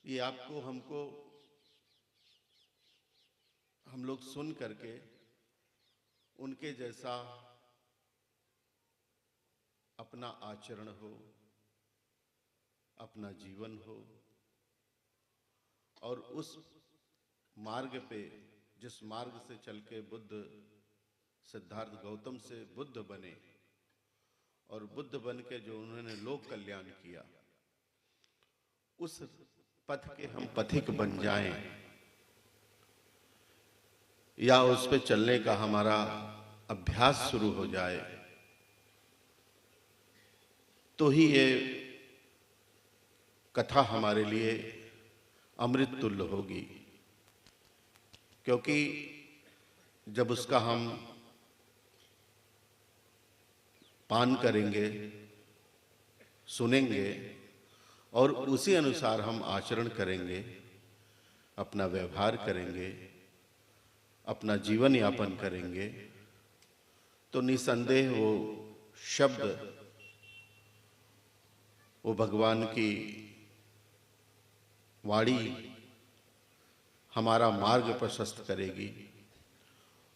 ये आपको हमको हम लोग सुन करके उनके जैसा अपना आचरण हो, अपना जीवन हो और उस मार्ग पे, जिस मार्ग से चल के बुद्ध सिद्धार्थ गौतम से बुद्ध बने और बुद्ध बन के जो उन्होंने लोक कल्याण किया, उस पथ के हम पथिक बन जाएं या उस पे चलने का हमारा अभ्यास शुरू हो जाए तो ही ये कथा हमारे लिए अमृत तुल्य होगी। क्योंकि जब उसका हम पान करेंगे, सुनेंगे और उसी अनुसार हम आचरण करेंगे, अपना व्यवहार करेंगे, अपना जीवन यापन करेंगे, तो निसंदेह वो शब्द, वो भगवान की वाणी हमारा मार्ग प्रशस्त करेगी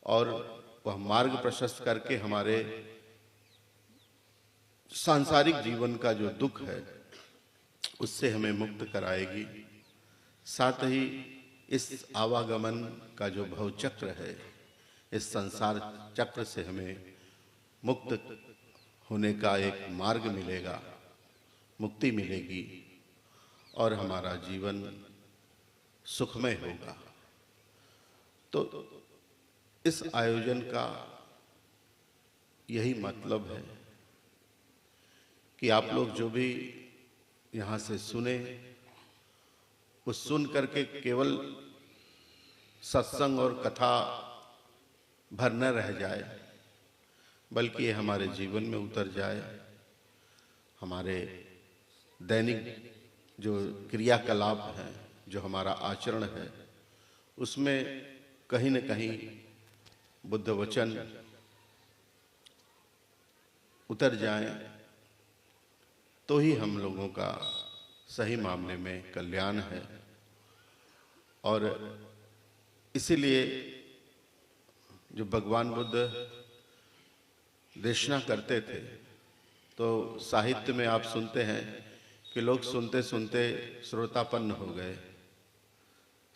और वह मार्ग प्रशस्त करके हमारे सांसारिक जीवन का जो दुख है उससे हमें मुक्त कराएगी। साथ ही इस आवागमन का जो भवचक्र है, इस संसार चक्र से हमें मुक्त होने का एक मार्ग मिलेगा, मुक्ति मिलेगी और हमारा जीवन सुखमय होगा। तो इस आयोजन का यही मतलब है कि आप लोग जो भी यहाँ से सुने, वो सुन करके केवल सत्संग और कथा भर न रह जाए, बल्कि ये हमारे जीवन में उतर जाए, हमारे दैनिक जो क्रियाकलाप हैं, जो हमारा आचरण है, उसमें कहीं न कहीं बुद्ध वचन उतर जाएं, तो ही हम लोगों का सही मामले में कल्याण है। और इसीलिए जो भगवान बुद्ध देशना करते थे, तो साहित्य में आप सुनते हैं कि लोग सुनते सुनते श्रोतापन्न हो गए,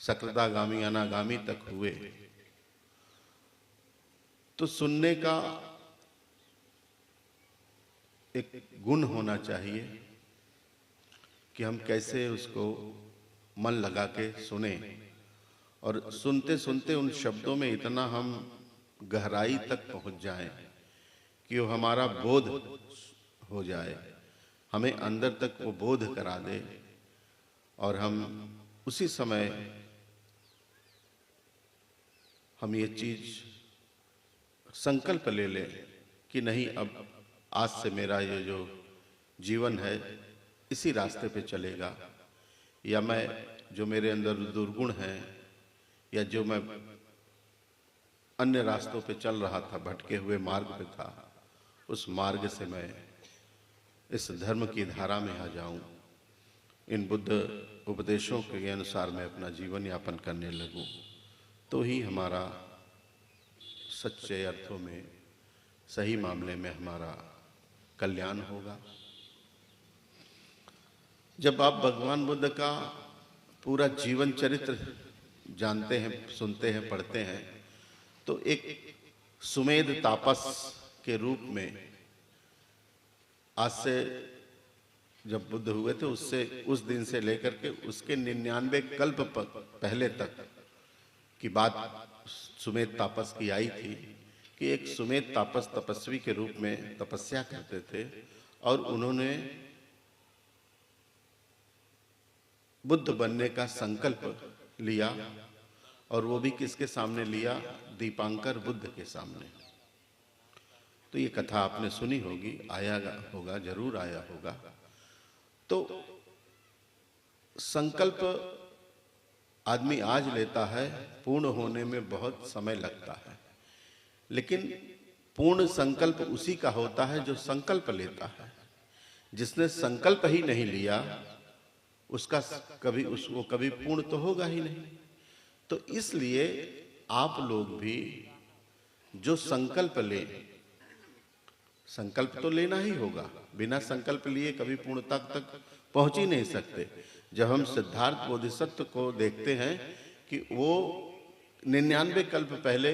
सकृदागामी अनागामी तक हुए। तो सुनने का एक गुण होना चाहिए कि हम कैसे उसको मन लगा के सुने और सुनते सुनते उन शब्दों में इतना हम गहराई तक पहुंच जाएं कि वो हमारा बोध हो जाए, हमें अंदर तक वो बोध करा दे और हम उसी समय हम ये चीज संकल्प ले लें कि नहीं, अब आज से मेरा ये जो जीवन है इसी रास्ते पे चलेगा, या मैं जो मेरे अंदर दुर्गुण हैं या जो मैं अन्य रास्तों पे चल रहा था, भटके हुए मार्ग पे था, उस मार्ग से मैं इस धर्म की धारा में आ जाऊं, इन बुद्ध उपदेशों के अनुसार मैं अपना जीवन यापन करने लगूं, तो ही हमारा सच्चे अर्थों में, सही मामले में हमारा कल्याण होगा। जब आप भगवान बुद्ध का पूरा जीवन चरित्र जानते हैं, सुनते हैं, पढ़ते हैं, तो एक सुमेध तापस के रूप में, आज से जब बुद्ध हुए थे उससे, उस दिन से लेकर के उसके 99 कल्प पहले तक की बात सुमेध तापस की आई थी कि एक सुमेध तापस तपस्वी के रूप में तपस्या करते थे और उन्होंने बुद्ध बनने का संकल्प लिया, और वो भी किसके सामने लिया? दीपांकर बुद्ध के सामने। तो ये कथा आपने सुनी होगी, आया होगा, जरूर आया होगा। तो संकल्प आदमी आज लेता है, पूर्ण होने में बहुत समय लगता है, लेकिन पूर्ण संकल्प उसी का होता है जो संकल्प लेता है। जिसने संकल्प ही नहीं लिया उसका कभी उसको कभी पूर्ण तो होगा ही नहीं। तो इसलिए आप लोग भी जो संकल्प ले, संकल्प तो लेना ही होगा, बिना संकल्प लिए कभी पूर्णता तक पहुंच ही नहीं सकते। जब हम सिद्धार्थ बोधिसत्व को देखते हैं कि वो 99 कल्प पहले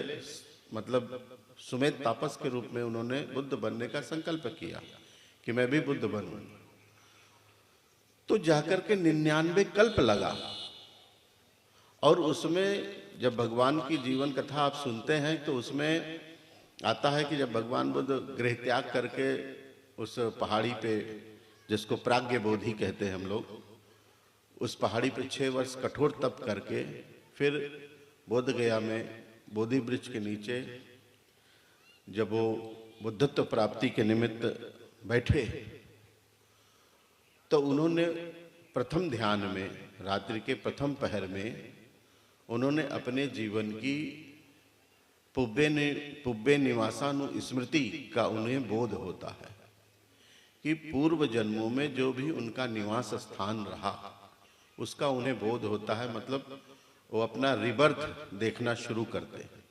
मतलब सुमेध तापस के रूप में उन्होंने बुद्ध बनने का संकल्प किया कि मैं भी बुद्ध बनूं, तो जाकर के 99 कल्प लगा। और उसमें जब भगवान की जीवन कथा आप सुनते हैं तो उसमें आता है कि जब भगवान बुद्ध गृह त्याग करके उस पहाड़ी पे, जिसको प्राज्ञ बोधि कहते हैं हम लोग, उस पहाड़ी पे 6 वर्ष कठोर तप करके फिर बोध गया में बोधि वृक्ष के नीचे जब वो बुद्धत्व प्राप्ति के निमित्त बैठे, तो उन्होंने प्रथम ध्यान में, रात्रि के प्रथम पहर में, उन्होंने अपने जीवन की पुब्बे निवासानु स्मृति का उन्हें बोध होता है कि पूर्व जन्मों में जो भी उनका निवास स्थान रहा उसका उन्हें बोध होता है। मतलब वो अपना रिबर्थ देखना शुरू करते हैं।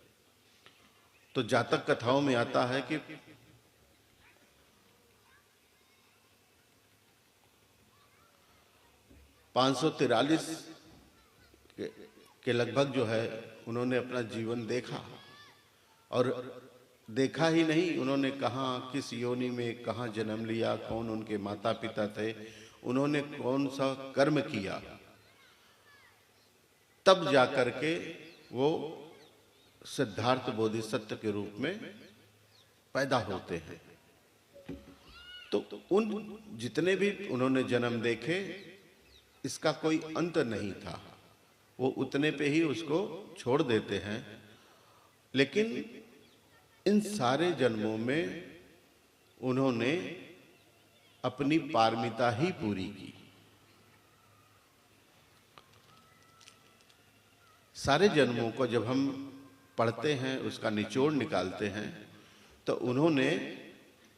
तो जातक कथाओं में आता है कि (543) के लगभग जो है उन्होंने अपना जीवन देखा, और देखा ही नहीं, उन्होंने कहाँ किस योनि में कहाँ जन्म लिया, कौन उनके माता पिता थे, उन्होंने कौन सा कर्म किया, तब जाकर के वो सिद्धार्थ बोधिसत्व के रूप में पैदा होते हैं। तो उन जितने भी उन्होंने जन्म देखे इसका कोई अंत नहीं था, वो उतने पे ही उसको छोड़ देते हैं। लेकिन इन सारे जन्मों में उन्होंने अपनी पारमिता ही पूरी की। सारे जन्मों को जब हम पढ़ते हैं, उसका निचोड़ निकालते हैं, तो उन्होंने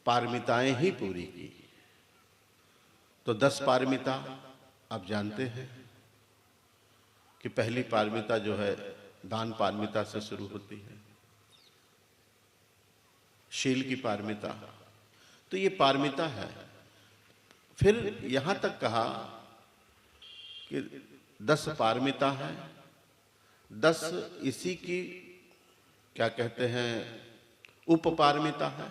पारमिताएं ही पूरी की। तो 10 पारमिता आप जानते हैं कि पहली पारमिता जो है दान पारमिता से शुरू होती है, शील की पारमिता, तो ये पारमिता है। फिर यहां तक कहा कि 10 पारमिता है, 10 इसी की क्या कहते हैं उपपारमिता है,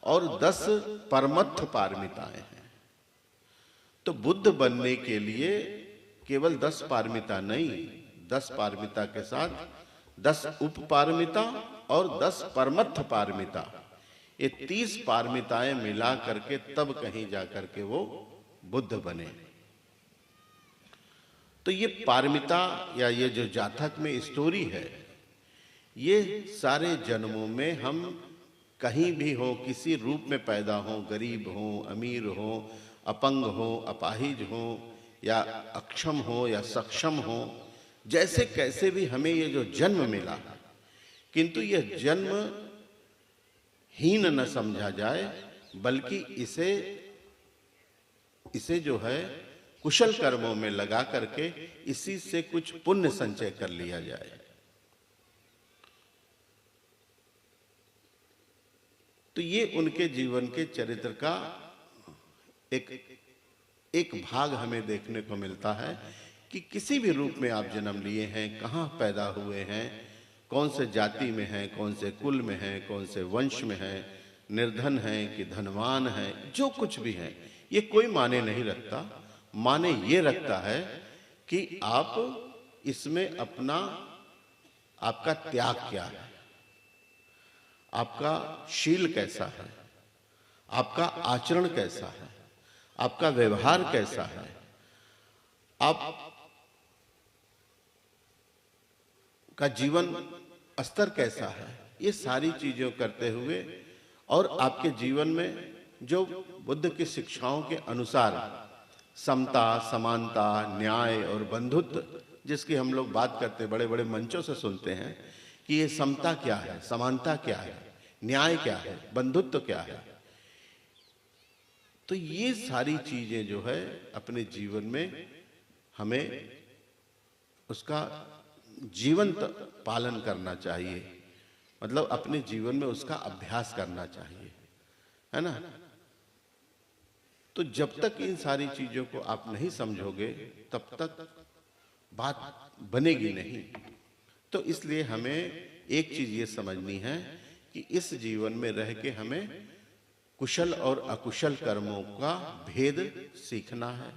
और 10 परमत्थ पारमिताएं हैं। तो बुद्ध बनने के लिए केवल 10 पारमिता नहीं, 10 पारमिता के साथ 10 उपपारमिता और 10 परमत्थ पारमिता, ये 30 पारमिताएं मिला करके तब कहीं जाकर के वो बुद्ध बने। तो ये पारमिता या ये जो जातक में स्टोरी है, ये सारे जन्मों में हम कहीं भी हो, किसी रूप में पैदा हो, गरीब हो, अमीर हो, अपंग हो, अपाहिज हो, या अक्षम हो या सक्षम हो, जैसे कैसे भी हमें ये जो जन्म मिला, किंतु यह जन्म हीन न समझा जाए, बल्कि इसे जो है कुशल कर्मों में लगा करके इसी से कुछ पुण्य संचय कर लिया जाए। तो ये उनके जीवन के चरित्र का एक भाग हमें देखने को मिलता है कि किसी भी रूप में आप जन्म लिए हैं, कहाँ पैदा हुए हैं, कौन से जाति में हैं, कौन से कुल में हैं, कौन से वंश में हैं, निर्धन हैं कि धनवान हैं, जो कुछ भी हैं, ये कोई माने नहीं रखता। माने ये रखता है कि आप इसमें आपका त्याग क्या है, आपका शील कैसा है, आपका आचरण कैसा है, आपका व्यवहार कैसा है, आप का जीवन स्तर कैसा है, ये सारी चीजों करते हुए और आपके जीवन में जो बुद्ध की शिक्षाओं के अनुसार समता, समानता, न्याय और बंधुत्व, जिसकी हम लोग बात करते बड़े बड़े मंचों से सुनते हैं कि ये समता क्या है, समानता क्या है, न्याय क्या है, बंधुत्व क्या है, तो ये सारी चीजें जो है अपने जीवन में हमें उसका जीवंत पालन करना चाहिए, मतलब अपने जीवन में उसका अभ्यास करना चाहिए, है ना। तो जब तक इन सारी चीजों को आप नहीं समझोगे तब तक बात बनेगी नहीं। तो इसलिए हमें एक चीज ये समझनी है कि इस जीवन में रह के हमें कुशल और अकुशल कर्मों का भेद सीखना है,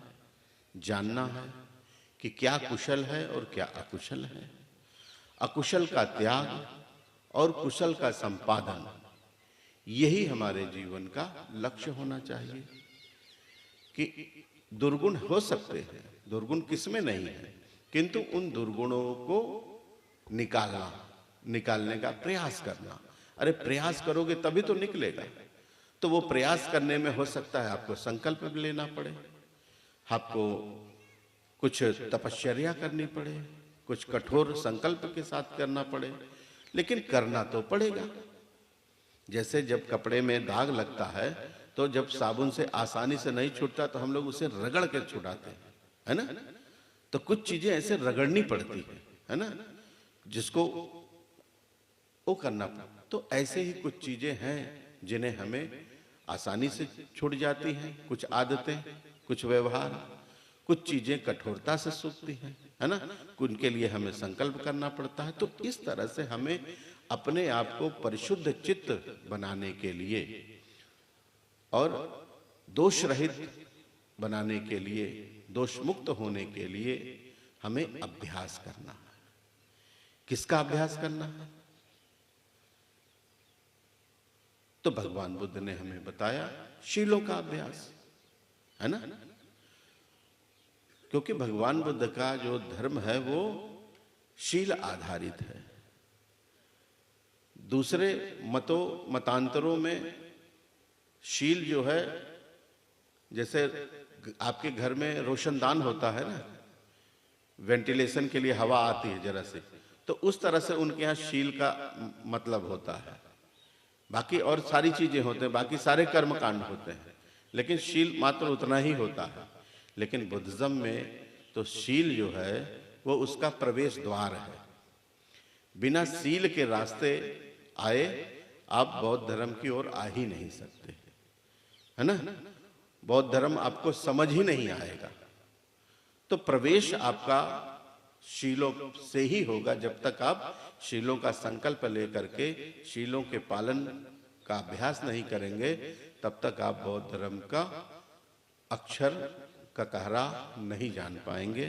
जानना है कि क्या कुशल है और क्या अकुशल है। अकुशल का त्याग और कुशल का संपादन, यही हमारे जीवन का लक्ष्य होना चाहिए। कि दुर्गुण हो सकते हैं, दुर्गुण किसमें नहीं है, किंतु उन दुर्गुणों को निकालने का प्रयास करना। अरे प्रयास करोगे तभी तो निकलेगा। तो वो प्रयास करने में हो सकता है आपको संकल्प भी लेना पड़े, आपको कुछ तपश्चर्या करनी पड़े, कुछ कठोर संकल्प के साथ करना पड़े, लेकिन करना तो पड़ेगा। जैसे जब कपड़े में दाग लगता है तो जब साबुन से आसानी से नहीं छूटता तो हम लोग उसे रगड़ के छुड़ाते हैं, है ना। तो कुछ चीजें ऐसे रगड़नी पड़ती है ना, जिसको वो करना पड़ता। तो ऐसे ही कुछ चीजें हैं जिन्हें हमें आसानी से छूट जाती हैं, कुछ आदतें, कुछ व्यवहार, कुछ चीजें कठोरता से सूखती हैं, है ना। उनके लिए हमें संकल्प करना पड़ता है। तो इस तरह से हमें अपने आप को परिशुद्ध चित्त बनाने के लिए और दोष रहित बनाने के लिए, दोष मुक्त होने के लिए हमें अभ्यास करना है। किसका अभ्यास करना है? तो भगवान बुद्ध ने हमें बताया शीलों का अभ्यास, है ना। क्योंकि भगवान बुद्ध का जो धर्म है वो शील आधारित है। दूसरे मतांतरों में शील जो है, जैसे आपके घर में रोशनदान होता है ना, वेंटिलेशन के लिए हवा आती है जरा से, तो उस तरह से उनके यहाँ शील का मतलब होता है। बाकी और सारी चीजें होते हैं, बाकी सारे कर्म कांड होते हैं, लेकिन शील मात्र उतना ही होता है। लेकिन बुद्धिज्म में तो शील जो है वो उसका प्रवेश द्वार है। बिना शील के रास्ते आए आप बौद्ध धर्म की ओर आ ही नहीं सकते, है ना। बौद्ध धर्म आपको समझ ही नहीं आएगा। तो प्रवेश आपका शीलों से ही होगा। जब तक आप शीलों का संकल्प लेकर के शीलों के पालन का अभ्यास नहीं करेंगे तब तक आप बौद्ध धर्म का अक्षर का कहरा नहीं जान पाएंगे।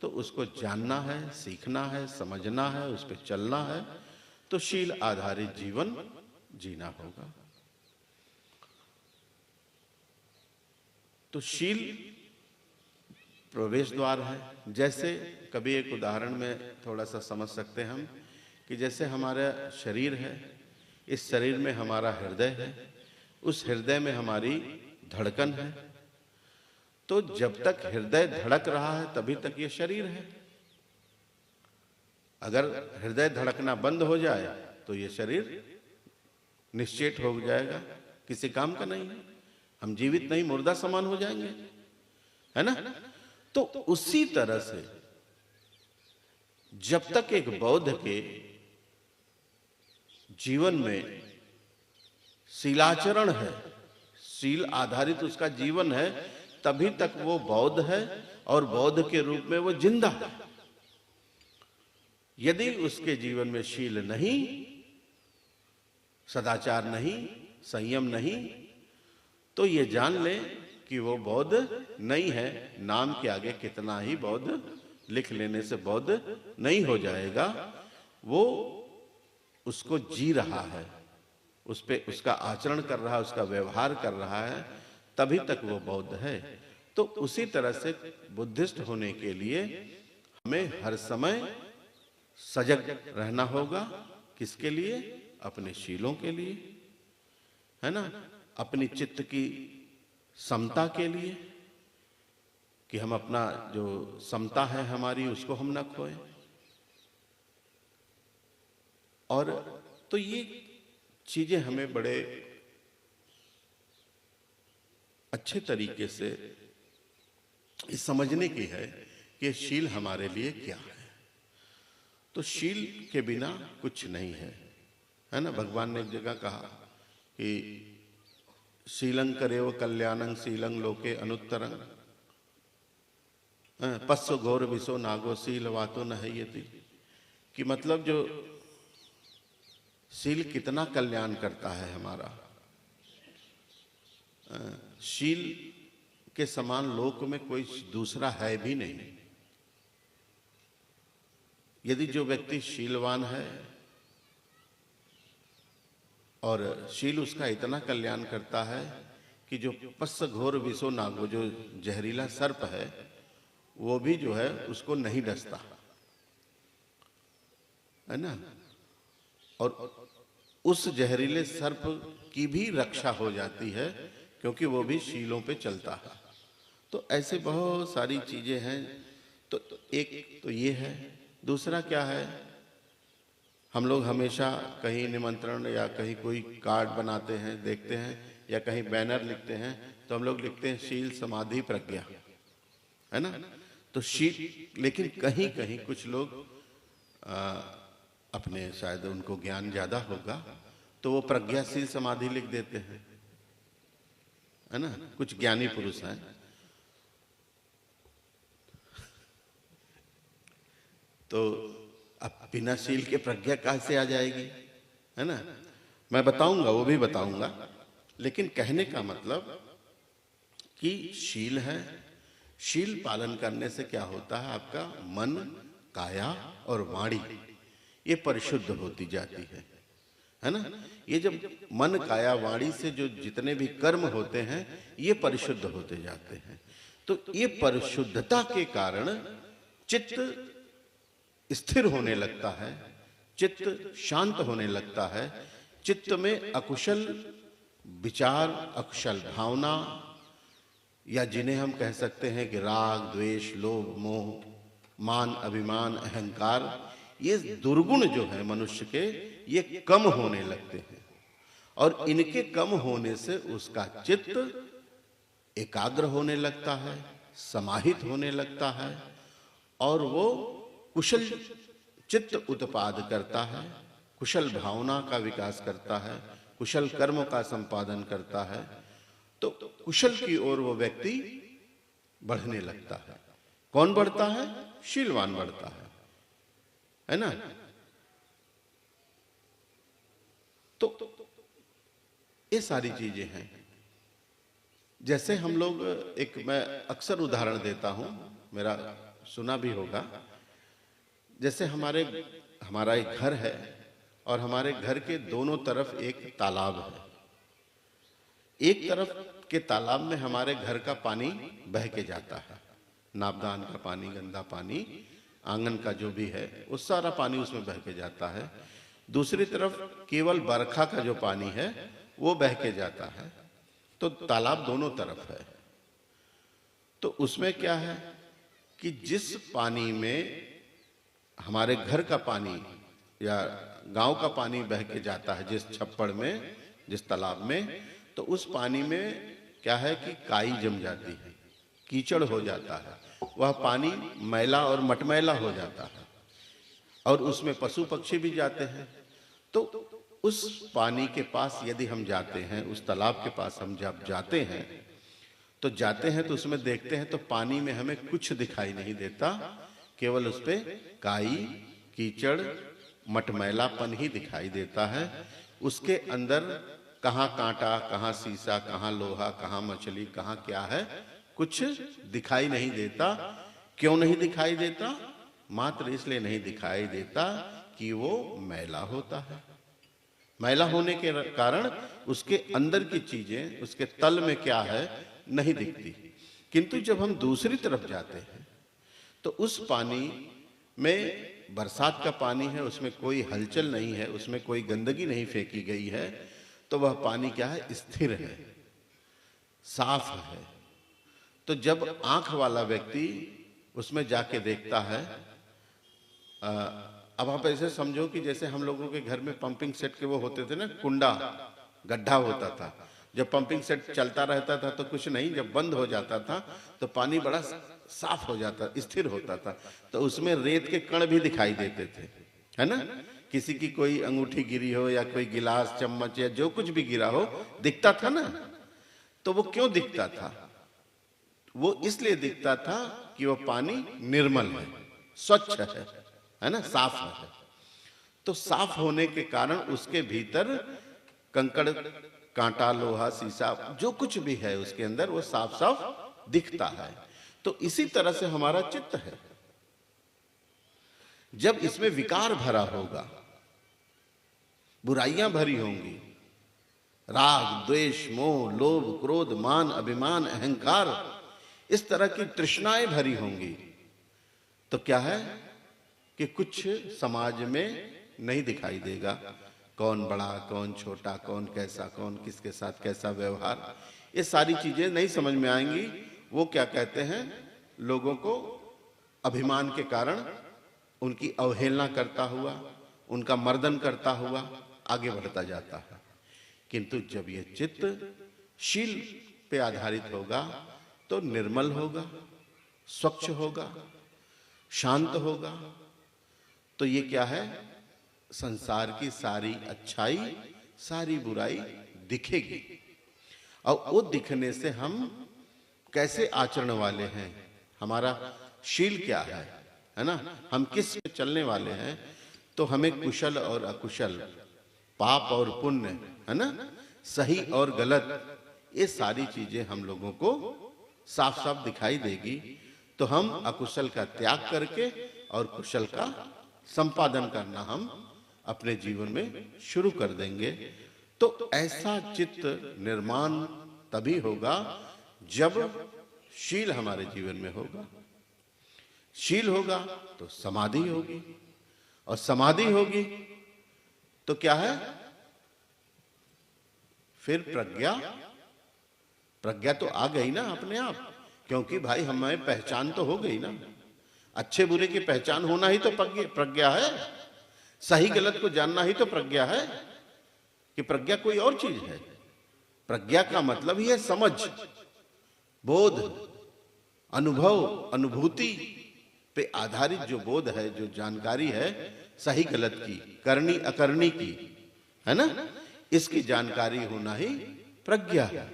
तो उसको जानना है, सीखना है, समझना है, उस पर चलना है। तो शील आधारित जीवन जीना होगा। तो शील प्रवेश द्वार है। जैसे कभी एक उदाहरण में थोड़ा सा समझ सकते हैं हम कि जैसे हमारा शरीर है, इस शरीर में हमारा हृदय है, उस हृदय में हमारी धड़कन है। तो जब तक हृदय धड़क रहा है तभी तक ये शरीर है। अगर हृदय धड़कना बंद हो जाए तो ये शरीर निश्चेत हो जाएगा, किसी काम का नहीं है। हम जीवित नहीं, मुर्दा समान हो जाएंगे, है ना। तो उसी तरह से जब तक एक बौद्ध के जीवन में शीलाचरण है, शील आधारित उसका जीवन है, तभी तक वो बौद्ध है और बौद्ध के रूप में वो जिंदा है। यदि उसके जीवन में शील नहीं, सदाचार नहीं, संयम नहीं, तो ये जान ले कि वो बौद्ध नहीं है। नाम के आगे कितना ही बौद्ध लिख लेने से बौद्ध नहीं हो जाएगा। वो उसको जी रहा है, उस पे उसका आचरण कर रहा है, उसका व्यवहार कर रहा है, तभी तक वो बौद्ध है। तो उसी तरह से बुद्धिस्ट होने के लिए हमें हर समय सजग रहना होगा। किसके लिए? अपने शीलों के लिए, है ना। अपनी चित्त की समता के लिए कि हम अपना जो समता है हमारी उसको हम ना खोएं। और तो ये चीजें हमें बड़े अच्छे तरीके से इस समझने की है कि शील हमारे लिए क्या है। तो शील के बिना कुछ नहीं है ना। भगवान ने एक जगह कहा कि शीलं करेव कल्याणं शीलं लोके अनुत्तरं पस्व गौर विसो नागो शील वातो न है यति। कि मतलब जो शील कितना कल्याण करता है हमारा। शील के समान लोक में कोई दूसरा है भी नहीं। यदि जो व्यक्ति शीलवान है और शील उसका इतना कल्याण करता है कि जो पस्स घोर विसो नागो, जो जहरीला सर्प है, वो भी जो है उसको नहीं डसता, है ना। और उस जहरीले सर्प की भी रक्षा हो जाती है क्योंकि वो भी शीलों पे चलता है। तो ऐसे बहुत सारी चीजें हैं। तो एक तो ये है। दूसरा क्या है, हम लोग हमेशा कहीं निमंत्रण या कहीं कोई कार्ड बनाते हैं, देखते हैं, या कहीं बैनर लिखते हैं तो हम लोग लिखते हैं शील समाधि प्रज्ञा, है ना। तो शील, लेकिन कहीं कहीं कुछ लोग अपने शायद उनको ज्ञान ज्यादा होगा तो वो प्रज्ञाशील समाधि लिख देते हैं, है ना। कुछ ज्ञानी पुरुष हैं। तो अब बिना शील के प्रज्ञा कहाँ से आ जाएगी, है ना। मैं बताऊंगा, वो भी बताऊंगा, लेकिन कहने का मतलब कि शील है। शील पालन करने से क्या होता है, आपका मन, काया और वाणी ये परिशुद्ध होती जाती है ना। ये जब मन, काया, वाणी से जो जितने भी कर्म होते हैं ये परिशुद्ध होते जाते हैं। तो ये परिशुद्धता के कारण चित्त स्थिर होने लगता है, चित्त शांत होने लगता है। चित्त में अकुशल विचार, अकुशल भावना, या जिन्हें हम कह सकते हैं कि राग, द्वेष, लोभ, मोह, मान, अभिमान, अहंकार, ये दुर्गुण जो है मनुष्य के, ये कम होने लगते हैं। और इनके कम होने से उसका चित्त एकाग्र होने लगता है, समाहित होने लगता है, और वो कुशल चित्त उत्पाद करता है, कुशल भावना का विकास करता है, कुशल कर्म का संपादन करता है। तो कुशल की ओर वो व्यक्ति बढ़ने लगता है। कौन बढ़ता है? शीलवान बढ़ता है ना। तो ये सारी चीजें हैं। जैसे हम लोग, एक मैं अक्सर उदाहरण देता हूं, मेरा सुना भी होगा। जैसे हमारा एक घर है और हमारे घर के दोनों तरफ एक तालाब है। एक तरफ के तालाब में हमारे घर का पानी बह के जाता है, नापदान का पानी, गंदा पानी, आंगन का जो भी है वो सारा पानी उसमें बह के जाता है। दूसरी तरफ केवल बरखा का जो पानी है वो बह के जाता है। तो तालाब दोनों तरफ है। तो उसमें क्या है कि जिस पानी में हमारे घर का पानी या गांव का पानी बह के जाता है, जिस छप्पड़ में, जिस तालाब में, तो उस पानी में क्या है कि काई जम जाती है, कीचड़ हो जाता है, वह पानी मैला और मटमैला हो जाता है, और उसमें पशु पक्षी भी जाते हैं। तो उस पानी के पास यदि हम जाते हैं, उस तालाब के पास हम जब जाते हैं तो उसमें देखते हैं तो पानी में हमें कुछ दिखाई नहीं देता, केवल उस पे काई, कीचड़, मटमैलापन ही दिखाई देता है। उसके अंदर कहाँ कांटा, कहाँ शीशा, कहाँ लोहा, कहाँ मछली, कहाँ क्या है, कुछ दिखाई नहीं देता। क्यों नहीं दिखाई देता? मात्र इसलिए नहीं दिखाई देता कि वो मैला होता है। मैला होने के कारण उसके अंदर की चीजें, उसके तल में क्या है, नहीं दिखती। किंतु जब हम दूसरी तरफ जाते हैं तो उस पानी में, बरसात का पानी है, उसमें कोई हलचल नहीं है, उसमें कोई गंदगी नहीं फेंकी गई है, तो वह पानी क्या है, स्थिर है, साफ है। तो जब आंख वाला व्यक्ति उसमें जाके देखता है, अब आप ऐसे समझो कि जैसे हम लोगों के घर में पंपिंग सेट के वो होते थे ना, कुंडा, गड्ढा होता था, जब पंपिंग सेट चलता रहता था तो कुछ नहीं, जब बंद हो जाता था तो पानी बड़ा साफ हो जाता, स्थिर होता था, तो उसमें रेत के कण भी दिखाई देते थे, है ना। किसी की कोई अंगूठी गिरी हो या कोई गिलास चम्मच या जो कुछ भी गिरा हो दिखता था ना। तो वो क्यों दिखता था? वो इसलिए दिखता था कि वो पानी निर्मल है, स्वच्छ है ना, साफ है। तो साफ होने के कारण उसके भीतर कंकड़, कांटा, लोहा, शीशा जो कुछ भी है उसके अंदर वो साफ साफ दिखता है। तो इसी तरह से हमारा चित्त है। जब इसमें विकार भरा होगा, बुराइयां भरी होंगी, राग, द्वेष, मोह, लोभ, क्रोध, मान, अभिमान, अहंकार, इस तरह की तृष्णाएं भरी होंगी, तो क्या है कि कुछ समाज में नहीं दिखाई देगा। कौन बड़ा, कौन छोटा, कौन कैसा, कौन किसके साथ कैसा व्यवहार, ये सारी चीजें नहीं समझ में आएंगी। वो क्या कहते हैं, लोगों को अभिमान के कारण उनकी अवहेलना करता हुआ, उनका मर्दन करता हुआ आगे बढ़ता जाता है। किंतु जब ये चित्त शील पे आधारित होगा तो निर्मल होगा, स्वच्छ होगा, शांत होगा। तो ये क्या है, संसार की सारी अच्छाई, सारी बुराई दिखेगी। और वो दिखने से हम कैसे आचरण वाले हैं, हमारा शील क्या है ना, हम किस पे चलने वाले हैं। तो हमें कुशल और अकुशल, पाप और पुण्य, है ना, सही और गलत, ये सारी चीजें हम लोगों को साफ साफ दिखाई देगी। तो हम अकुशल का त्याग करके और कुशल का संपादन करना हम अपने जीवन में शुरू कर देंगे। तो ऐसा चित्त निर्माण तभी होगा जब शील हमारे जीवन में होगा। शील होगा तो समाधि होगी, और समाधि होगी तो क्या है, फिर प्रज्ञा। प्रज्ञा तो आ गई ना अपने आप, क्योंकि भाई हमें पहचान तो हो गई ना। अच्छे बुरे की पहचान होना ही तो प्रज्ञा है। सही गलत को जानना ही तो प्रज्ञा है, कि प्रज्ञा कोई और चीज है। प्रज्ञा का मतलब ही है समझ, बोध, अनुभव, अनुभूति पे आधारित जो बोध है, जो जानकारी है सही गलत की, करनी अकरनी की, है ना, इसकी जानकारी होना ही प्रज्ञा है।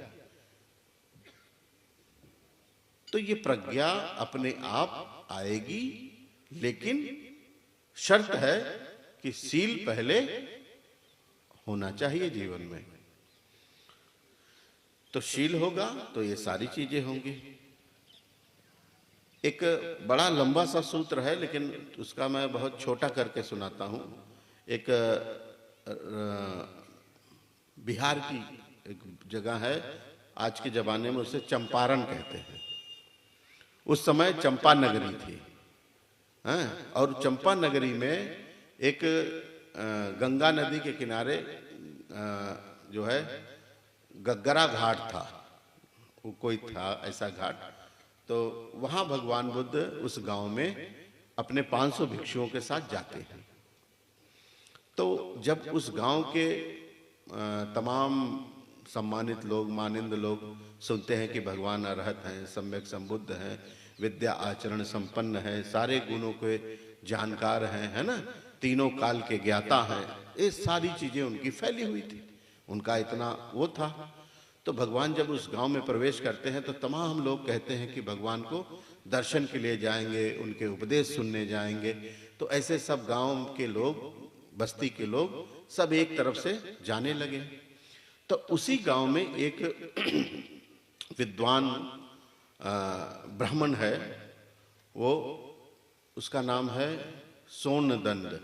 तो ये प्रज्ञा अपने आप आएगी, लेकिन शर्त है कि शील पहले होना चाहिए जीवन में। तो शील होगा तो ये सारी चीजें होंगी। एक बड़ा लंबा सा सूत्र है, लेकिन उसका मैं बहुत छोटा करके सुनाता हूं। एक बिहार की एक जगह है, आज के जमाने में उसे चंपारण कहते हैं। उस समय चंपा नगरी थी, और चंपा नगरी में एक गंगा नदी के किनारे जो है गग्गरा घाट था, वो कोई था ऐसा घाट। तो वहां भगवान बुद्ध उस गांव में अपने 500 भिक्षुओं के साथ जाते हैं। तो जब उस गांव के तमाम सम्मानित लोग, मानिंद लोग सुनते हैं कि भगवान अरहत हैं, सम्यक संबुद्ध हैं, विद्या आचरण संपन्न है, सारे गुणों के जानकार हैं, है ना, तीनों काल के ज्ञाता हैं, ये सारी चीजें उनकी फैली हुई थी, उनका इतना वो था। तो भगवान जब उस गांव में प्रवेश करते हैं तो तमाम लोग कहते हैं कि भगवान को दर्शन के लिए जाएंगे, उनके उपदेश सुनने जाएंगे। तो ऐसे सब गांव के लोग, बस्ती के लोग सब एक तरफ से जाने लगे। तो उसी गांव में एक विद्वान ब्राह्मण है, वो, उसका नाम है सोनदंड।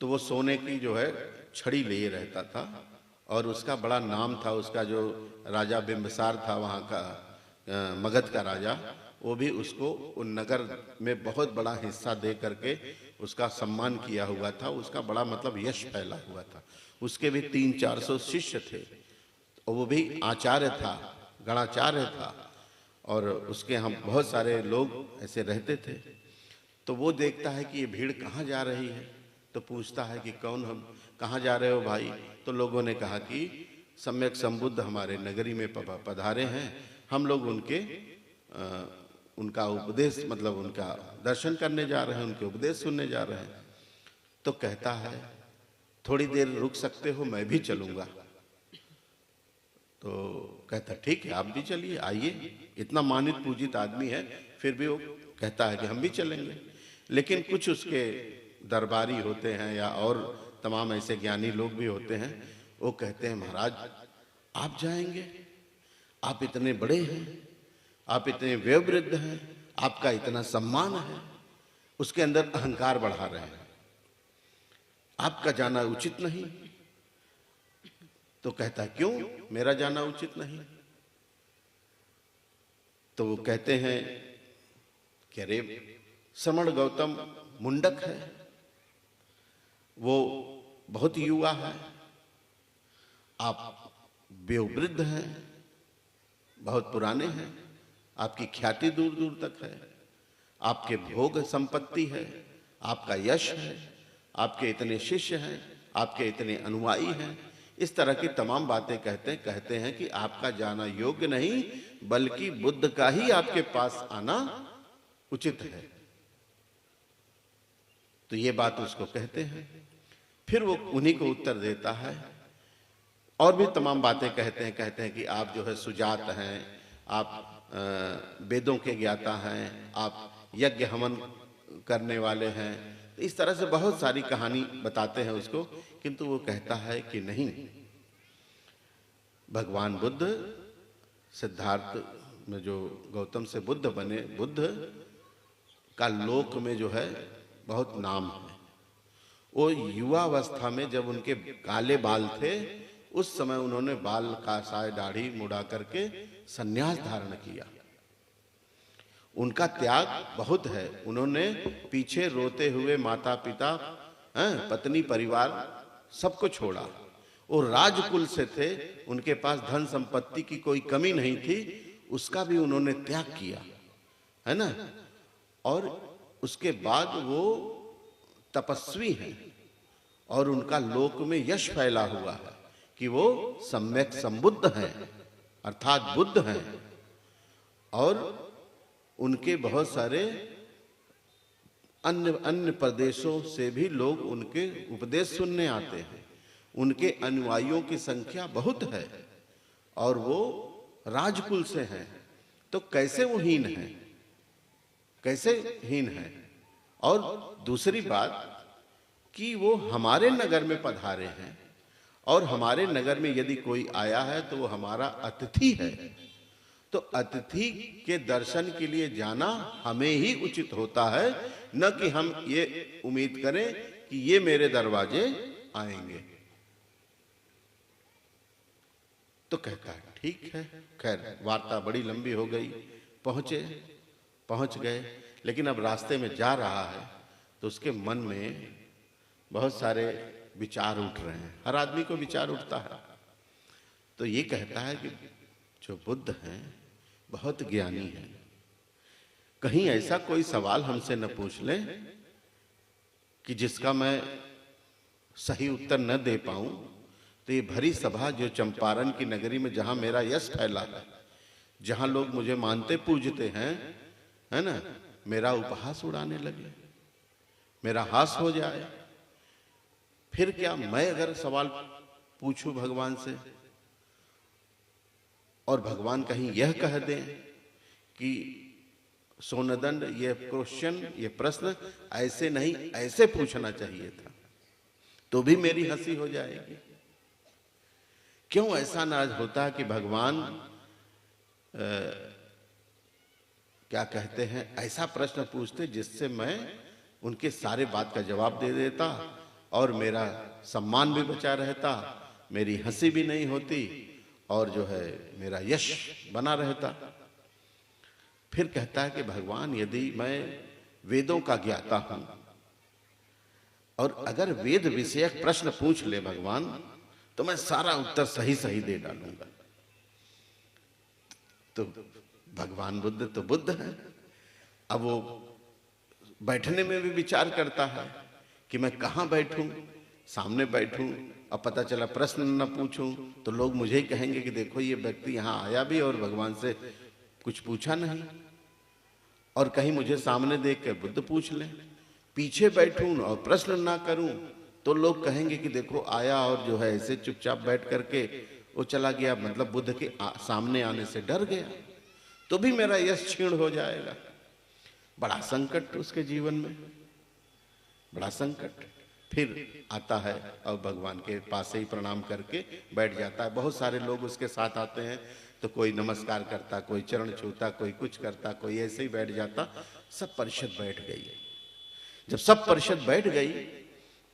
तो वो सोने की जो है छड़ी लिए रहता था, और उसका बड़ा नाम था। उसका जो राजा बिंबिसार था वहाँ का, मगध का राजा, वो भी उसको उन नगर में बहुत बड़ा हिस्सा दे करके उसका सम्मान किया हुआ था। उसका बड़ा मतलब यश फैला हुआ था। उसके भी 300-400 शिष्य थे, और वो भी आचार्य था, गणाचार्य था, और उसके हम बहुत सारे लोग ऐसे रहते थे। तो वो देखता है कि ये भीड़ कहाँ जा रही है, तो पूछता है कि कौन, हम कहाँ जा रहे हो भाई? तो लोगों ने कहा कि सम्यक संबुद्ध हमारे नगरी में पधारे हैं, हम लोग उनका उपदेश मतलब उनका दर्शन करने जा रहे हैं, उनके उपदेश सुनने जा रहे हैं। तो कहता है थोड़ी देर रुक सकते हो, मैं भी चलूंगा। तो कहता ठीक है, आप भी चलिए, आइए। इतना मानित पूजित आदमी है, फिर भी वो कहता है कि हम भी चलेंगे। लेकिन कुछ उसके दरबारी होते हैं या और तमाम ऐसे ज्ञानी लोग भी होते हैं, वो कहते हैं महाराज आप जाएंगे, आप इतने बड़े हैं, आप इतने वयोवृद्ध हैं, आपका इतना सम्मान है, उसके अंदर अहंकार बढ़ा रहे हैं, आपका जाना उचित नहीं। तो कहता है क्यों मेरा जाना उचित नहीं? तो वो कहते हैं कि अरे श्रमण गौतम मुंडक है, वो बहुत युवा है, आप वयोवृद्ध हैं, बहुत पुराने हैं, आपकी ख्याति दूर दूर तक है, आपके भोग संपत्ति है, आपका यश है, आपके इतने शिष्य हैं, आपके इतने अनुयायी हैं। इस तरह की तमाम बातें कहते हैं कि आपका जाना योग्य नहीं, बल्कि बुद्ध का ही आपके पास आना उचित है। तो ये बात उसको कहते हैं। फिर वो उन्हीं को उत्तर देता है और भी तमाम बातें कहते हैं कि आप जो है सुजात हैं, आप वेदों के ज्ञाता हैं, आप यज्ञ हवन करने वाले हैं। इस तरह से बहुत सारी कहानी बताते हैं उसको, किंतु वो कहता है कि नहीं, भगवान बुद्ध सिद्धार्थ में जो गौतम से बुद्ध बने, बुद्ध का लोक में जो है बहुत नाम है। वो युवावस्था में जब उनके काले बाल थे, उस समय उन्होंने बाल का साय दाढ़ी मुड़ा करके सन्यास धारण किया। उनका त्याग बहुत है। उन्होंने पीछे रोते हुए माता पिता, पत्नी, परिवार सबको छोड़ा। वो राजकुल से थे, उनके पास धन संपत्ति की कोई कमी नहीं थी, उसका भी उन्होंने त्याग किया, है ना। और उसके बाद वो तपस्वी हैं और उनका लोक में यश फैला हुआ है कि वो सम्यक संबुद्ध हैं, अर्थात बुद्ध हैं। और उनके बहुत सारे अन्य प्रदेशों से भी लोग उनके उपदेश सुनने आते हैं। उनके अनुयायियों की संख्या बहुत है और वो राजकुल से हैं। तो कैसे वो हीन है, कैसे हीन है? और दूसरी बात कि वो हमारे नगर में पधारे हैं और हमारे नगर में यदि कोई आया है तो वो हमारा अतिथि है। तो अतिथि के दर्शन के लिए जाना हमें ही उचित होता है, न कि हम ये उम्मीद करें कि ये मेरे दरवाजे आएंगे। तो कहता है ठीक है। खैर वार्ता बड़ी लंबी हो गई, पहुंच गए। लेकिन अब रास्ते में जा रहा है तो उसके मन में बहुत सारे विचार उठ रहे हैं। हर आदमी को विचार उठता है। तो ये कहता है कि जो बुद्ध हैं बहुत ज्ञानी हैं, कहीं ऐसा कोई सवाल हमसे न पूछ लें कि जिसका मैं सही उत्तर न दे पाऊं। तो ये भरी सभा जो चंपारण की नगरी में जहां मेरा यश फैला है, जहां लोग मुझे मानते पूजते हैं, है ना, मेरा उपहास उड़ाने लगे, मेरा हास हो जाए। फिर क्या मैं अगर सवाल पूछूं भगवान से और भगवान कहीं यह कह दें कि सोनदंड ये क्वेश्चन, ये प्रश्न ऐसे नहीं ऐसे पूछना चाहिए था, तो भी मेरी हंसी हो जाएगी। क्यों ऐसा नाज होता कि भगवान क्या कहते हैं, ऐसा प्रश्न पूछते जिससे मैं उनके सारे बात का जवाब दे देता और मेरा सम्मान भी बचा रहता, मेरी हंसी भी नहीं होती और जो है मेरा यश बना रहता। फिर कहता है कि भगवान यदि मैं वेदों का ज्ञाता हूं और अगर वेद विषयक प्रश्न पूछ ले भगवान, तो मैं सारा उत्तर सही सही दे डालूंगा। तो भगवान बुद्ध तो बुद्ध है। अब वो बैठने में भी विचार करता है कि मैं कहां बैठूं, सामने बैठूं अब पता चला प्रश्न न पूछूं तो लोग मुझे ही कहेंगे कि देखो ये व्यक्ति यहाँ आया भी और भगवान से कुछ पूछा नहीं। और कहीं मुझे सामने देख कर बुद्ध पूछ ले, पीछे बैठूं और प्रश्न ना करूं तो लोग कहेंगे कि देखो आया और जो है ऐसे चुपचाप बैठ करके वो चला गया, मतलब बुद्ध के सामने आने से डर गया, तो भी मेरा यश क्षीण हो जाएगा। बड़ा संकट उसके जीवन में, बड़ा संकट। फिर आता है और भगवान के पास ही प्रणाम करके बैठ जाता है। बहुत सारे लोग उसके साथ आते हैं तो कोई नमस्कार करता, कोई चरण छूता, कोई कुछ करता, कोई ऐसे ही बैठ जाता। सब परिषद बैठ गई। जब सब परिषद बैठ गई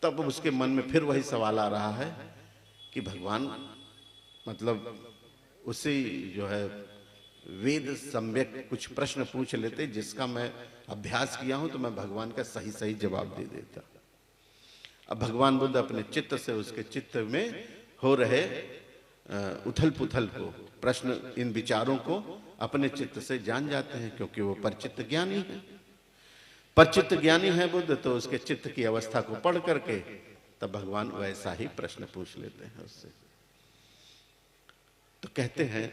तब उसके मन में फिर वही सवाल आ रहा है कि भगवान मतलब उसी जो है वेद सम्यक कुछ प्रश्न पूछ लेते जिसका मैं अभ्यास किया हूं तो मैं भगवान का सही सही जवाब दे देता। अब भगवान बुद्ध अपने चित्त से उसके चित्त में हो रहे उथल पुथल को, प्रश्न, इन विचारों को अपने चित्त से जान जाते हैं, क्योंकि वो परचित्त ज्ञानी है। परचित्त ज्ञानी है बुद्ध, तो उसके चित्त की अवस्था को पढ़ करके तब भगवान वैसा ही प्रश्न पूछ लेते हैं उससे। तो कहते हैं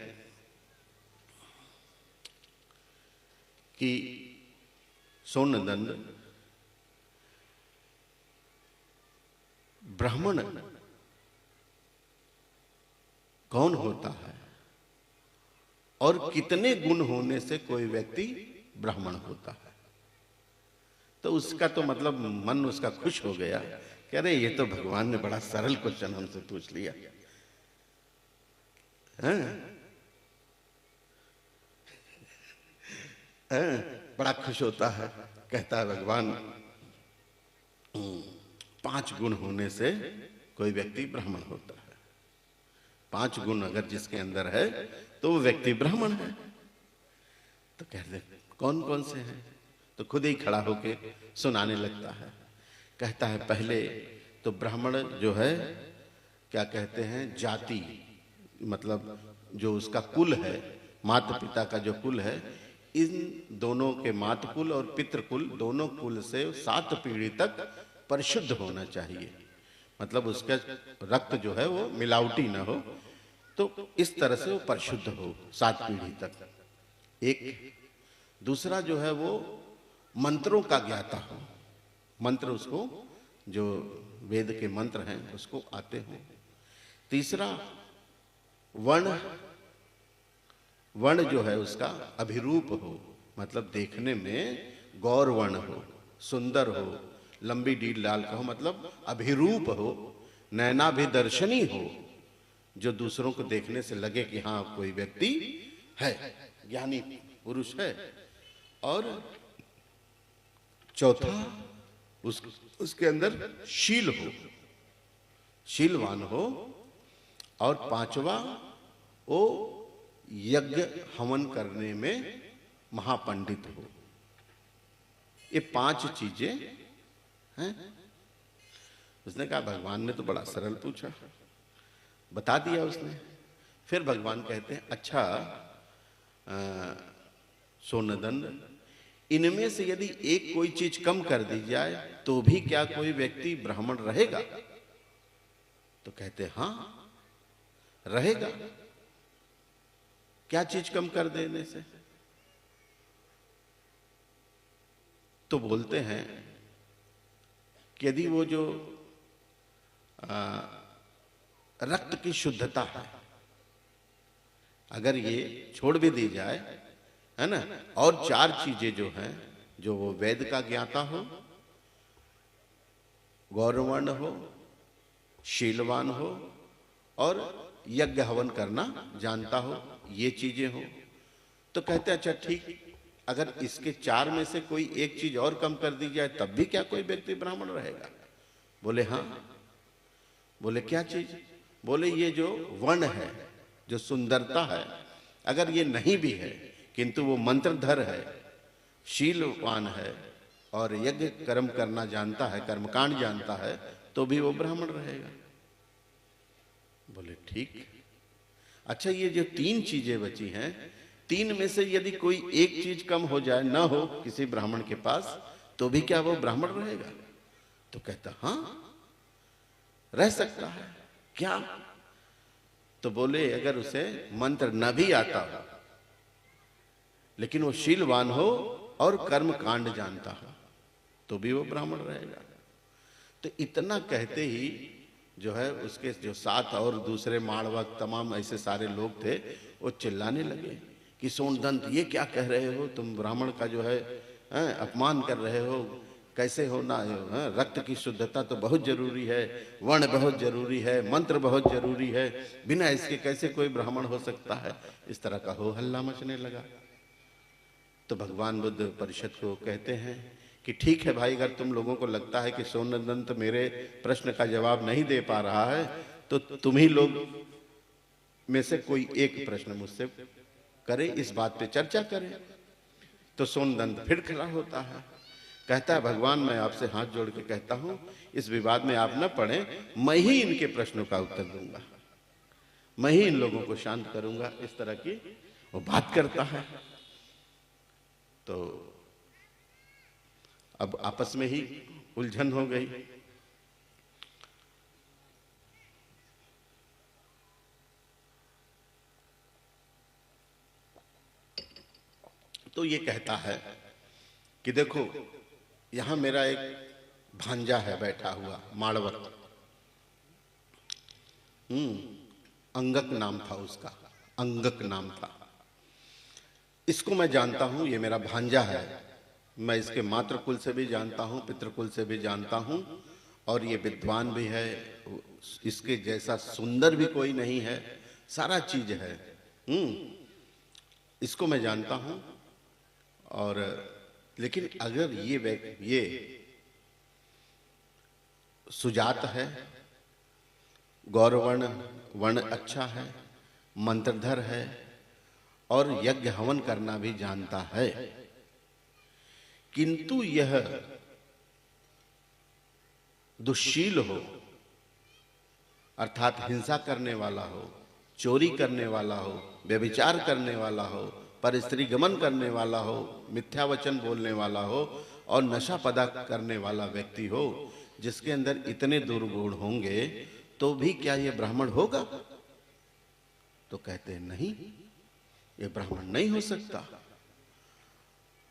कि सोनदंड, ब्राह्मण कौन होता है और कितने गुण होने से कोई व्यक्ति ब्राह्मण होता है? तो उसका तो मतलब मन उसका खुश हो गया कि अरे ये तो भगवान ने बड़ा सरल क्वेश्चन हमसे पूछ लिया बड़ा खुश होता है। कहता है भगवान 5 गुण होने से कोई व्यक्ति ब्राह्मण होता है। 5 गुण अगर जिसके अंदर है तो वो व्यक्ति ब्राह्मण है। तो कहते कौन कौन से हैं? तो खुद ही खड़ा होके सुनाने लगता है। कहता है पहले तो ब्राह्मण जो है क्या कहते हैं, जाति, मतलब जो उसका कुल है, माता पिता का जो कुल है, इन दोनों के मातकुल और पितृकुल दोनों कुल से 7 पीढ़ी तक परिशुद्ध होना चाहिए। मतलब उसका रक्त जो है वो मिलावटी ना हो, तो इस तरह से वो परिशुद्ध हो 7 पीढ़ी तक। एक दूसरा जो है वो मंत्रों का ज्ञाता हो, मंत्र उसको जो वेद के मंत्र हैं उसको आते हो। तीसरा वर्ण जो है उसका अभिरूप हो, मतलब देखने में गौर वर्ण हो, सुंदर हो, लंबी डील लाल का हो, मतलब अभिरूप हो, नयनाभिदर्शनी हो, जो दूसरों को देखने से लगे कि हाँ कोई व्यक्ति है, ज्ञानी पुरुष है। और चौथा उसके अंदर शील हो, शीलवान हो। और 5वां वो यज्ञ हवन करने में महापंडित हो। ये 5 चीजें हैं। उसने कहा भगवान ने तो बड़ा सरल पूछा, बता दिया उसने। फिर भगवान कहते हैं अच्छा सोनदंड, इनमें से यदि एक कोई चीज कम कर दी जाए तो भी क्या कोई व्यक्ति ब्राह्मण रहेगा? तो कहते हाँ रहेगा। क्या चीज कम कर देने से? तो बोलते हैं कि यदि वो जो रक्त की शुद्धता है, अगर ये छोड़ भी दी जाए, है ना, और 4 चीजें जो हैं, जो वो वेद का ज्ञाता हो, गौरवर्ण हो, शीलवान हो और यज्ञ हवन करना जानता हो, ये चीजें हो, तो कहते अच्छा ठीक, अगर इसके 4 में से कोई एक चीज और कम कर दी जाए तब भी क्या कोई व्यक्ति ब्राह्मण रहेगा? बोले हाँ। बोले क्या चीज? बोले ये जो वर्ण है, जो सुंदरता है, अगर ये नहीं भी है किंतु वो मंत्रधर है, शीलवान है और यज्ञ कर्म करना जानता है, कर्मकांड जानता है, तो भी वो ब्राह्मण रहेगा। बोले ठीक। अच्छा ये जो 3 चीजें बची हैं, 3 में से यदि कोई एक चीज कम हो जाए, ना हो किसी ब्राह्मण के पास, तो भी क्या वो ब्राह्मण रहेगा? तो कहता हाँ रह सकता है। क्या? तो बोले अगर उसे मंत्र न भी आता हो लेकिन वो शीलवान हो और कर्म कांड जानता हो तो भी वो ब्राह्मण रहेगा। तो इतना कहते ही जो है उसके जो साथ और दूसरे माड़वक तमाम ऐसे सारे लोग थे, वो चिल्लाने लगे कि सोनदंत ये क्या कह रहे हो, तुम ब्राह्मण का जो है अपमान कर रहे हो, कैसे होना है? रक्त की शुद्धता तो बहुत जरूरी है, वर्ण बहुत जरूरी है, मंत्र बहुत जरूरी है, बिना इसके कैसे कोई ब्राह्मण हो सकता है? इस तरह का हो हल्ला मचने लगा। तो भगवान बुद्ध परिषद को कहते हैं कि ठीक है भाई, अगर तुम लोगों को लगता है कि सोनदंत मेरे प्रश्न का जवाब नहीं दे पा रहा है तो तुम ही लोग में से कोई एक प्रश्न मुझसे करे, इस बात पे चर्चा करें। तो सोनदंत फिर खड़ा होता है, कहता है भगवान मैं आपसे हाथ जोड़ के कहता हूं इस विवाद में आप न पड़े, मैं ही इनके प्रश्नों का उत्तर दूंगा, मैं ही इन लोगों को शांत करूंगा। इस तरह की वो बात करता है। तो अब आपस में ही उलझन हो गई। तो ये कहता है कि देखो यहां मेरा एक भांजा है बैठा हुआ माड़वत, अंगक नाम था उसका, अंगक नाम था। इसको मैं जानता हूं, ये मेरा भांजा है, मैं इसके मातृकुल से भी जानता हूं, पितृकुल से भी जानता हूं, और ये विद्वान भी है, इसके जैसा सुंदर भी कोई नहीं है, सारा चीज है। इसको मैं जानता हूं। और लेकिन अगर ये सुजात है, गौरवर्ण वर्ण अच्छा है, मंत्रधर है और यज्ञ हवन करना भी जानता है, किंतु यह दुष्शील हो, अर्थात हिंसा करने वाला हो, चोरी करने वाला हो, व्यभिचार करने वाला हो, पर स्त्री गमन करने वाला हो, मिथ्या वचन बोलने वाला हो और नशा पदार्थ करने वाला व्यक्ति हो, जिसके अंदर इतने दुर्गुण होंगे तो भी क्या ये ब्राह्मण होगा? तो कहते हैं नहीं, ये ब्राह्मण नहीं हो सकता।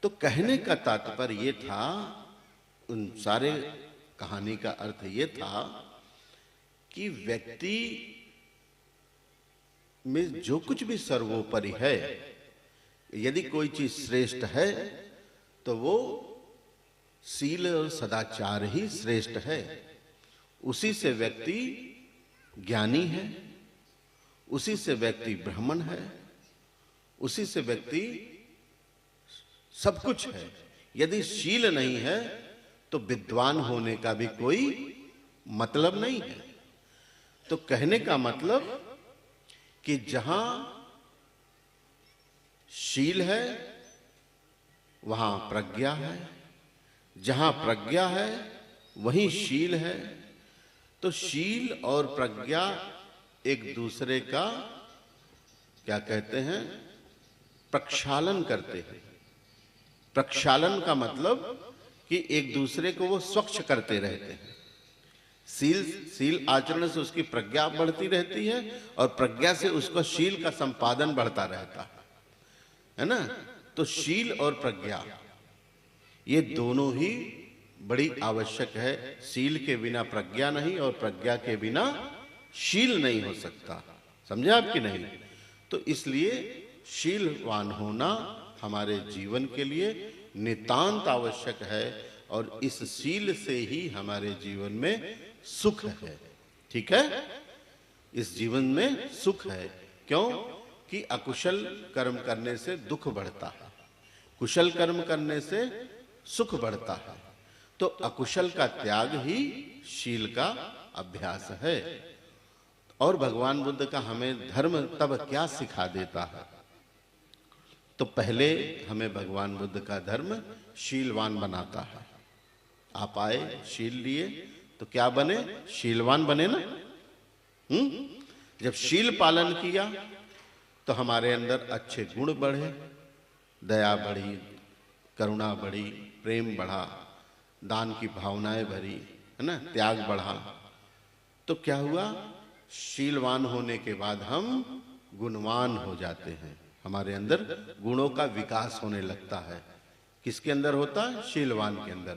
तो कहने का तात्पर्य ये था, उन सारे कहानी का अर्थ ये था कि व्यक्ति में जो कुछ भी सर्वोपरि है, यदि कोई चीज श्रेष्ठ है तो वो शील और सदाचार ही श्रेष्ठ है। उसी से व्यक्ति ज्ञानी है, उसी से व्यक्ति ब्राह्मण है, उसी से व्यक्ति सब कुछ है। यदि शील नहीं है तो विद्वान होने का भी कोई मतलब नहीं है। तो कहने का मतलब कि जहां शील है वहां प्रज्ञा है, जहां प्रज्ञा है वहीं शील है। तो शील और प्रज्ञा एक दूसरे का क्या कहते हैं, प्रक्षालन करते हैं। प्रक्षालन का मतलब कि एक दूसरे को वो स्वच्छ करते रहते हैं। शील आचरण से उसकी प्रज्ञा बढ़ती रहती है और प्रज्ञा से उसका शील का संपादन बढ़ता रहता है ना। तो शील और प्रज्ञा ये दोनों ही बड़ी आवश्यक है। शील के बिना प्रज्ञा नहीं और प्रज्ञा के बिना शील नहीं हो सकता। समझे आप कि नहीं? तो इसलिए शीलवान होना हमारे जीवन के लिए नितांत आवश्यक है और इस शील से ही हमारे जीवन में सुख है। ठीक है, इस जीवन में सुख है। क्यों? कि अकुशल कर्म करने से दुख बढ़ता है, कुशल कर्म करने से सुख बढ़ता है। तो अकुशल का त्याग ही शील का अभ्यास है। और भगवान बुद्ध का हमें धर्म तब क्या सिखा देता है? तो पहले हमें भगवान बुद्ध का धर्म शीलवान बनाता है। आप आए, शील लिए, तो क्या बने? शीलवान बने ना। जब शील पालन किया तो हमारे अंदर अच्छे गुण बढ़े, दया बढ़ी, करुणा बढ़ी, प्रेम बढ़ा, दान की भावनाएं भरी, है ना, त्याग बढ़ा। तो क्या हुआ? शीलवान होने के बाद हम गुणवान हो जाते हैं, हमारे अंदर गुणों का विकास होने लगता है। किसके अंदर होता है? शीलवान के अंदर।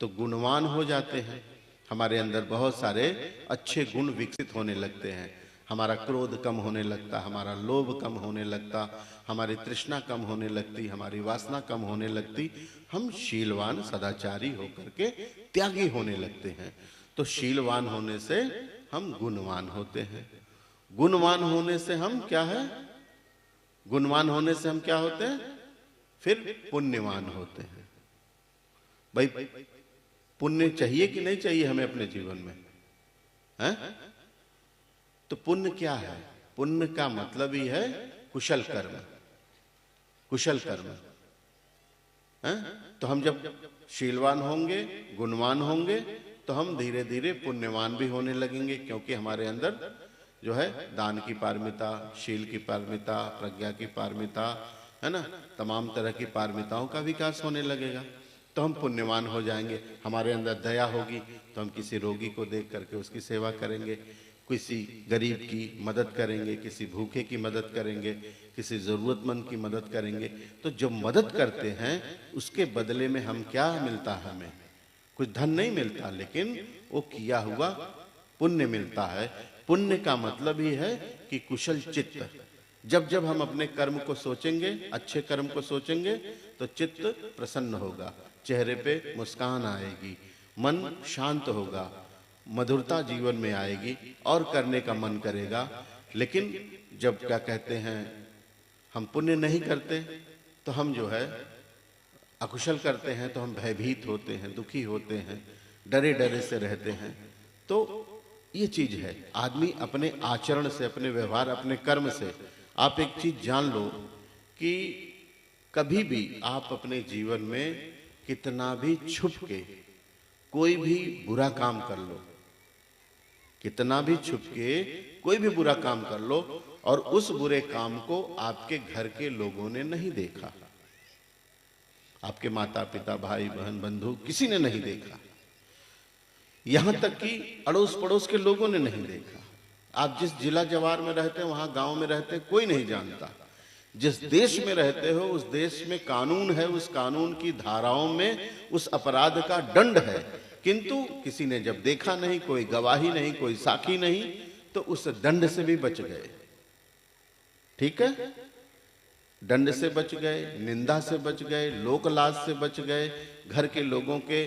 तो गुणवान हो जाते हैं, हमारे अंदर बहुत सारे अच्छे गुण विकसित होने लगते हैं। हमारा क्रोध कम होने लगता, हमारा लोभ कम होने लगता, हमारी तृष्णा कम होने लगती, हमारी वासना कम होने लगती। हम शीलवान सदाचारी होकर के त्यागी होने लगते हैं। तो शीलवान होने से हम गुणवान होते हैं। गुणवान होने से हम क्या है? गुणवान होने से हम क्या होते हैं? फिर पुण्यवान होते हैं। भाई पुण्य चाहिए कि नहीं चाहिए हमें अपने जीवन में? है? तो पुण्य क्या है? पुण्य का मतलब ही है कुशल कर्म। कुशल कर्म है? तो हम जब शीलवान होंगे, गुणवान होंगे, तो हम धीरे धीरे पुण्यवान भी होने लगेंगे, क्योंकि हमारे अंदर जो है दान की पारमिता, शील की पारमिता, प्रज्ञा की पारमिता, है ना, तमाम तरह की पारमिताओं का विकास होने लगेगा। तो हम पुण्यवान हो जाएंगे। हमारे अंदर दया होगी तो हम किसी रोगी को देख करके उसकी सेवा करेंगे, किसी गरीब की मदद करेंगे, किसी भूखे की मदद करेंगे, किसी जरूरतमंद की मदद करेंगे। तो जो मदद करते हैं उसके बदले में हम क्या मिलता है? हमें कुछ धन नहीं मिलता, लेकिन वो किया हुआ पुण्य मिलता है। पुण्य का मतलब ही है कि कुशल चित्त। जब जब हम अपने कर्म को सोचेंगे, अच्छे कर्म को सोचेंगे, तो चित्त प्रसन्न होगा, चेहरे पे मुस्कान आएगी, मन शांत होगा, मधुरता जीवन में आएगी और करने का मन करेगा। लेकिन जब क्या कहते हैं, हम पुण्य नहीं करते तो हम जो है अकुशल करते हैं, तो हम भयभीत होते हैं, दुखी होते हैं, डरे डरे से रहते हैं। तो ये चीज है, आदमी अपने आचरण से, अपने व्यवहार, अपने कर्म से, आप एक चीज जान लो कि कभी भी आप अपने जीवन में कितना भी छुप के कोई भी बुरा काम कर लो, कितना भी छुप के कोई भी बुरा काम कर लो, और उस बुरे काम को आपके घर के लोगों ने नहीं देखा, आपके माता पिता, भाई बहन, बंधु, किसी ने नहीं देखा, यहां तक कि अड़ोस पड़ोस के लोगों ने नहीं देखा। आप जिस जिला जवार में रहते हैं, वहां गांव में रहते हैं, कोई नहीं जानता। जिस देश में रहते हो उस देश में कानून है, उस कानून की धाराओं में उस अपराध का दंड है, किंतु किसी ने जब देखा नहीं, कोई गवाही नहीं, कोई साक्षी नहीं, तो उस दंड से भी बच गए। ठीक है, दंड से बच गए, निंदा से बच गए, लोकलाज से बच गए, घर के लोगों के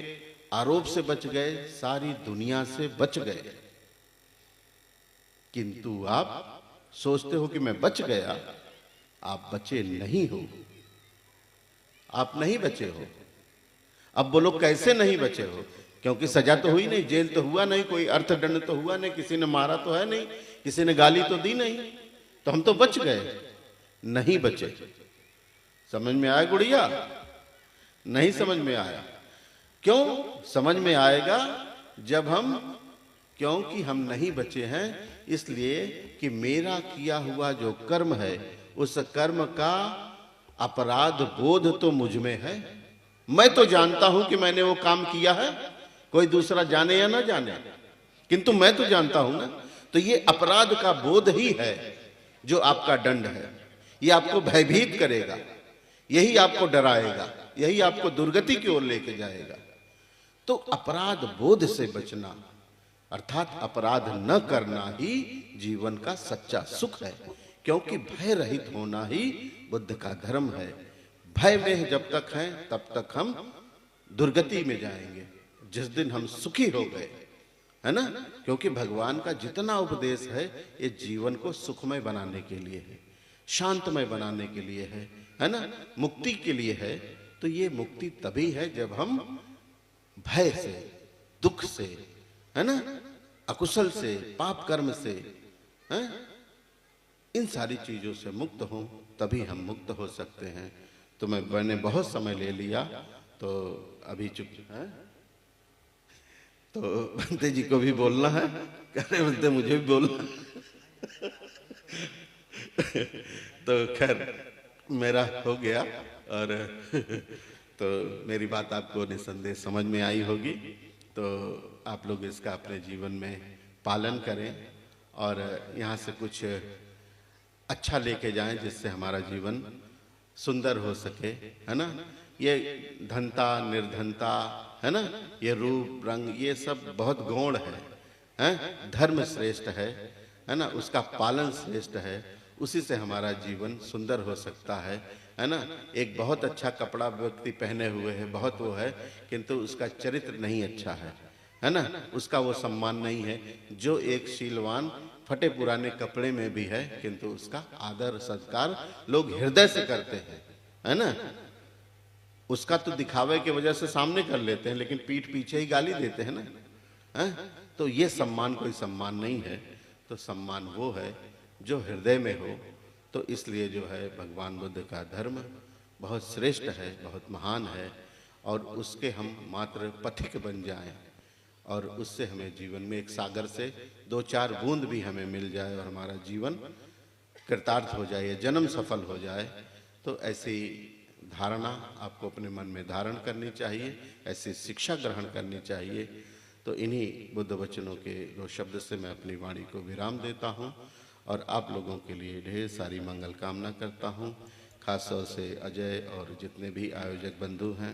आरोप से बच गए, सारी दुनिया से बच गए। किंतु आप सोचते हो कि मैं बच गया, आप बचे नहीं हो, आप नहीं बचे हो। अब बोलो कैसे नहीं बचे हो? क्योंकि सजा तो हुई नहीं, जेल तो हुआ नहीं, कोई अर्थदंड तो हुआ नहीं, किसी ने मारा तो है नहीं, किसी ने गाली तो दी नहीं, तो हम तो बच गए। नहीं बचे। समझ में आया गुड़िया? नहीं समझ में आया? क्यों समझ में आएगा? जब हम, क्योंकि हम नहीं बचे हैं, इसलिए कि मेरा किया हुआ जो कर्म है उस कर्म का अपराध बोध तो मुझ में है। मैं तो जानता हूं कि मैंने वो काम किया है, कोई दूसरा जाने या ना जाने, किंतु मैं तो जानता हूं ना। तो ये अपराध का बोध ही है जो आपका दंड है। ये आपको भयभीत करेगा, यही आपको डराएगा, यही आपको दुर्गति की ओर लेके जाएगा। तो अपराध बोध से बचना, अर्थात अपराध न करना ही जीवन का सच्चा सुख है, क्योंकि भय रहित होना ही बुद्ध का धर्म है। भय में जब तक हैं तब तक हम दुर्गति में जाएंगे। जिस दिन हम सुखी हो गए, है ना, क्योंकि भगवान का जितना उपदेश है ये जीवन को सुखमय बनाने के लिए है, शांतमय बनाने के लिए है ना, मुक्ति के लिए है। तो ये मुक्ति तभी है जब हम भय से, दुख से, है ना, अकुशल से, पाप कर्म से, है, इन सारी चीजों से मुक्त हो, तभी हम मुक्त हो सकते हैं। तो मैंने बहुत समय ले लिया, तो अभी चुप है। तो बंते जी को भी बोलना है, कह रहे बंते मुझे भी बोलना। तो खैर मेरा हो गया, और तो मेरी बात आपको निसंदेह समझ में आई होगी। तो आप लोग इसका अपने जीवन में पालन करें और यहाँ से कुछ अच्छा लेके जाएं जिससे हमारा जीवन सुंदर हो सके, है ना। ये धनता निर्धनता, है ना, ये रूप रंग, ये सब बहुत गौण है? धर्म श्रेष्ठ है ना, उसका पालन श्रेष्ठ है, उसी से हमारा जीवन सुंदर हो सकता है ना। एक बहुत अच्छा कपड़ा व्यक्ति पहने हुए है, बहुत वो है, किंतु उसका चरित्र नहीं अच्छा है ना, उसका वो सम्मान नहीं है। जो एक शीलवान फटे पुराने कपड़े में भी है, किंतु उसका आदर सत्कार लोग हृदय से करते हैं, है ना। उसका तो दिखावे की वजह से सामने कर लेते हैं, लेकिन पीठ पीछे ही गाली देते हैं ना, है? तो ये सम्मान कोई सम्मान नहीं है। तो सम्मान वो है जो हृदय में हो। तो इसलिए जो है भगवान बुद्ध का धर्म बहुत श्रेष्ठ है, बहुत महान है, और उसके हम मात्र पथिक बन जाएं, और उससे हमें जीवन में एक सागर से दो चार बूंद भी हमें मिल जाए और हमारा जीवन कृतार्थ हो जाए, जन्म सफल हो जाए। तो ऐसी धारणा आपको अपने मन में धारण करनी चाहिए, ऐसी शिक्षा ग्रहण करनी चाहिए। तो इन्हीं बुद्ध वचनों के दो शब्द से मैं अपनी वाणी को विराम देता हूँ और आप लोगों के लिए ढेर सारी मंगल कामना करता हूँ। खास तौर से अजय और जितने भी आयोजक बंधु हैं,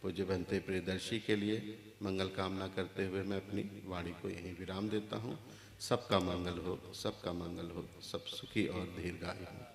पूज्य भंते प्रियदर्शी के लिए मंगल कामना करते हुए मैं अपनी वाणी को यहीं विराम देता हूँ। सबका मंगल हो, सबका मंगल हो, सब सुखी और दीर्घायु हो।